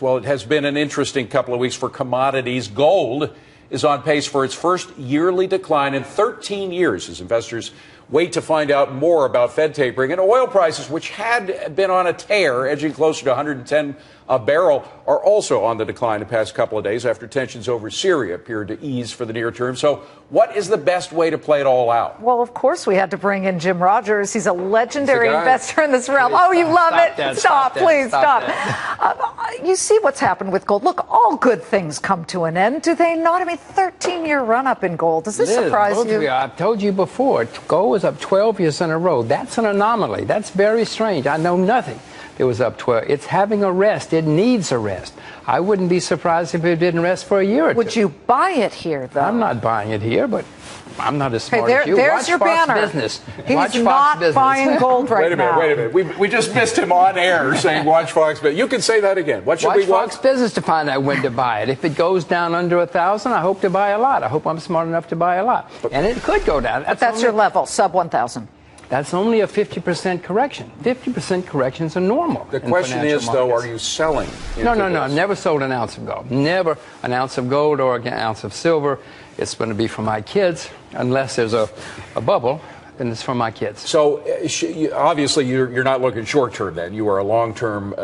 Well, it has been an interesting couple of weeks for commodities. Gold is on pace for its first yearly decline in 13 years as investors wait to find out more about Fed tapering. And oil prices, which had been on a tear, edging closer to 110 a barrel, are also on the decline the past couple of days after tensions over Syria appeared to ease for the near term. So what is the best way to play it all out? Well, of course, we had to bring in Jim Rogers. He's a legendary investor in this realm. Oh, you love it. Stop, please, stop. You see what's happened with gold. Look, all good things come to an end, do they not? I mean, 13-year run-up in gold. Does this surprise you? I've told you before, gold was up 12 years in a row. That's an anomaly. That's very strange. I know nothing. It was up 12. It's having a rest. It needs a rest. I wouldn't be surprised if it didn't rest for a year or two. Would you buy it here, though? I'm not buying it here, but I'm not as smart as you. There's Watch your Fox banner. Business. He's Watch not Fox Business. buying gold right now. Wait a minute. We just missed him on air saying watch Fox Business. You can say that again. What should we watch? Fox Business to find out when to buy it. If it goes down under 1,000, I hope to buy a lot. I hope I'm smart enough to buy a lot. And it could go down. That's your level, sub 1,000. That's only a 50% correction. 50% corrections are normal. The question is, though, are you selling? No. I've never sold an ounce of gold. Never an ounce of gold or an ounce of silver. It's going to be for my kids, unless there's a bubble. Then it's for my kids. So obviously you're not looking short term. Then you are a long term.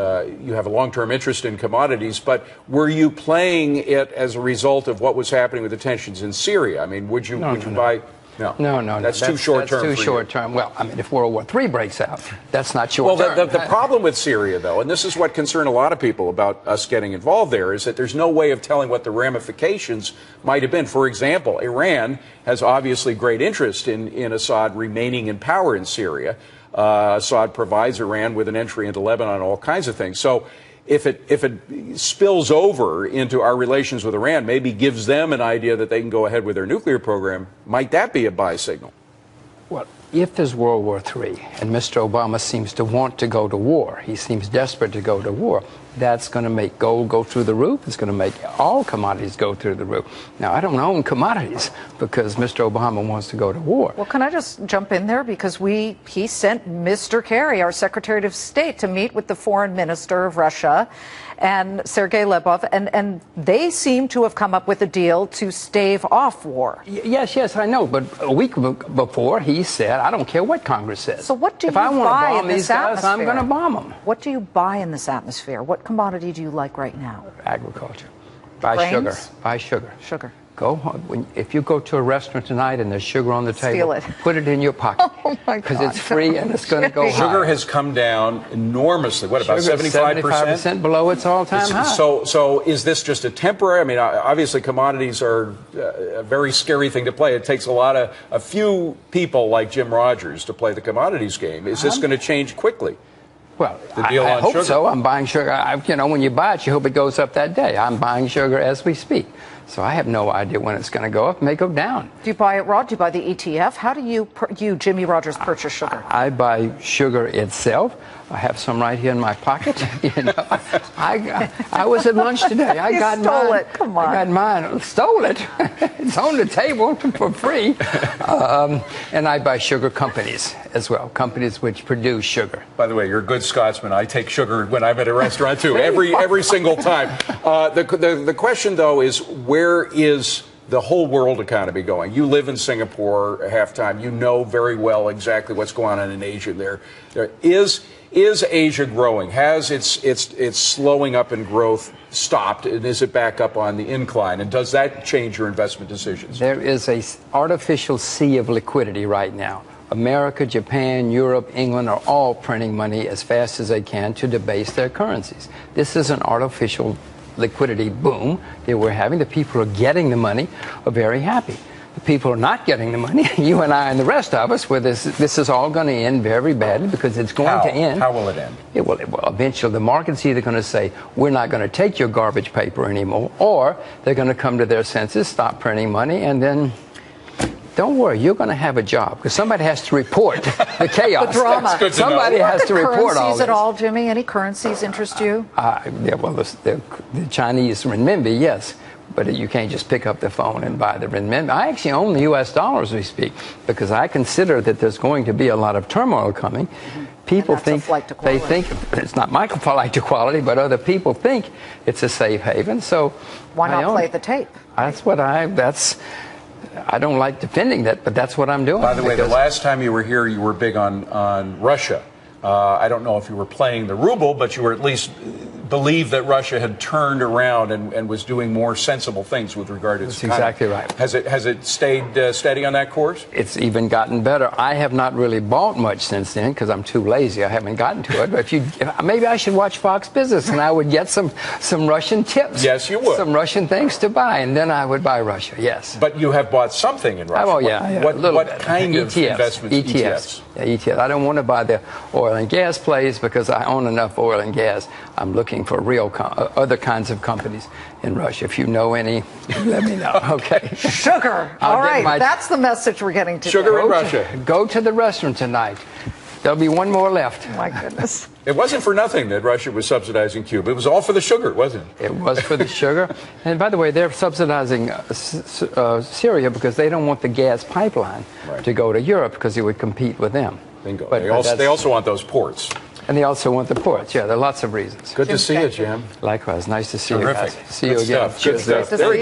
You have a long term interest in commodities. But were you playing it as a result of what was happening with the tensions in Syria? I mean, would you buy? No. That's too short term. That's too short term. Well, I mean, if World War III breaks out, that's not short term. Well, the problem with Syria, though, and this is what concerned a lot of people about us getting involved there, is that there's no way of telling what the ramifications might have been. For example, Iran has obviously great interest in Assad remaining in power in Syria. Assad provides Iran with an entry into Lebanon, all kinds of things. So if it spills over into our relations with Iran, maybe gives them an idea that they can go ahead with their nuclear program, might that be a buy signal? Well, if there's World War III and Mr. Obama seems to want to go to war, he seems desperate to go to war, that's going to make gold go through the roof. It's going to make all commodities go through the roof. Now, I don't own commodities because Mr. Obama wants to go to war. Well, can I just jump in there? Because he sent Mr. Kerry, our Secretary of State, to meet with the Foreign Minister of Russia and Sergei Lavrov, and they seem to have come up with a deal to stave off war. Yes, I know. But a week before, he said, I don't care what Congress says. So what do you buy in this atmosphere? If I want to bomb these guys, I'm going to bomb them. What do you buy in this atmosphere? What commodity do you like right now? Agriculture. Buy Grains? Sugar. Buy sugar. Sugar. Go home. If you go to a restaurant tonight and there's sugar on the table, steal it. Put it in your pocket. Oh my God. Because it's free and it's going to go high. Sugar has come down enormously. What, about 75%? 75% below its all-time high. So is this just a temporary? I mean, obviously commodities are a very scary thing to play. It takes a few people like Jim Rogers to play the commodities game. Is this going to change quickly? Well, I hope sugar? so. I'm buying sugar. When you buy it, you hope it goes up that day. I'm buying sugar as we speak. So I have no idea when it's going to go up. It may go down. Do you buy it raw? Do you buy the ETF? How do you, Jimmy Rogers, purchase sugar? I buy sugar itself. I have some right here in my pocket. I was at lunch today. I got stole mine. It. Come on. I got mine. Stole it. It's on the table for free. And I buy sugar companies as well, companies which produce sugar. By the way, you're a good Scotsman. I take sugar when I'm at a restaurant too, every single time. The question though is, where is the whole world economy going? You live in Singapore half time. You know very well exactly what's going on in Asia. There is Asia growing? Has its slowing up in growth stopped, and is it back up on the incline? And does that change your investment decisions? There is an artificial sea of liquidity right now. America, Japan, Europe, England are all printing money as fast as they can to debase their currencies. This is an artificial liquidity boom that we're having. The people who are getting the money are very happy. The people who are not getting the money, you and I and the rest of us, where this is all going to end very badly, because it's going to end. How will it end? It will eventually. The market's either going to say, we're not going to take your garbage paper anymore, or they're going to come to their senses, stop printing money, and then don't worry, you're going to have a job, because somebody has to report the chaos. The drama. Somebody has to report all this. Currencies at all, Jimmy? Any currencies interest you? Yeah, well, the Chinese renminbi, yes. But you can't just pick up the phone and buy the renminbi. I actually own the U.S. dollar as we speak, because I consider that there's going to be a lot of turmoil coming. people And that's a think flight to they quality. think it's not my flight to quality, but other people think it's a safe haven. So Why I not own play it. the tape? I don't like defending that, but that's what I'm doing. By the way, the because- last time you were here, you were big on Russia. I don't know if you were playing the ruble, but you were at least believed that Russia had turned around and was doing more sensible things with regard to its That's exactly economy. right. Has it stayed steady on that course? It's even gotten better. I have not really bought much since then because I'm too lazy. I haven't gotten to it. But maybe I should watch Fox Business and I would get some Russian tips. Yes, you would. Some Russian things to buy, and then I would buy Russia. Yes. But you have bought something in Russia. Oh yeah, What, a little what bit. kind of ETFs. investments? ETFs. Yeah, ETFs. I don't want to buy the oil and gas plays because I own enough oil and gas. I'm looking for real other kinds of companies in Russia. If you know any, let me know. Okay. Sugar. I'll All get right, my- that's the message we're getting today. Sugar in Russia. Go to the restaurant tonight. There'll be one more left. My goodness. It wasn't for nothing that Russia was subsidizing Cuba. It was all for the sugar, wasn't it? It was for the sugar. And by the way, they're subsidizing Syria because they don't want the gas pipeline to go to Europe because it would compete with them. Bingo. But They also want those ports. And they also want the ports. Yeah, there are lots of reasons. Good to see you, Jim. Likewise. Nice to see Terrific. you guys. See Good you again. stuff. Good Cheers. stuff. to Very see